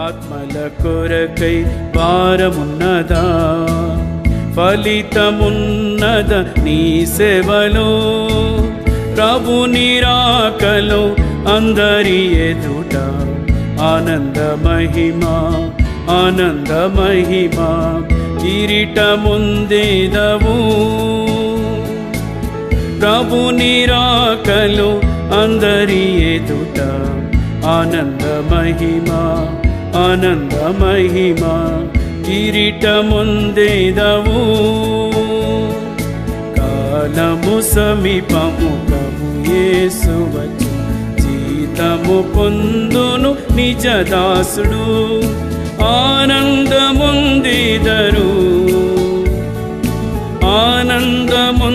ఆత్మల కొరకై భారమున్నదా, ఫలితమున్నద నీ సేవలో. ప్రభు నిరాకలో అందరి ఎదుట ఆనంద మహిమా, ఆనంద మహిమా కిరీటముందేదవు. ప్రభు నిరాకలో అందరి ఎదుట ఆనంద మహిమా, ఆనంద మహిమా కిరీటముందేదవు. కాలము సమీపము, ప్రభు యేసు వచ్చు, జీతము పొందును నిజ దాసుడు. ఆనందముందేదరు, ఆనందముందేదరు.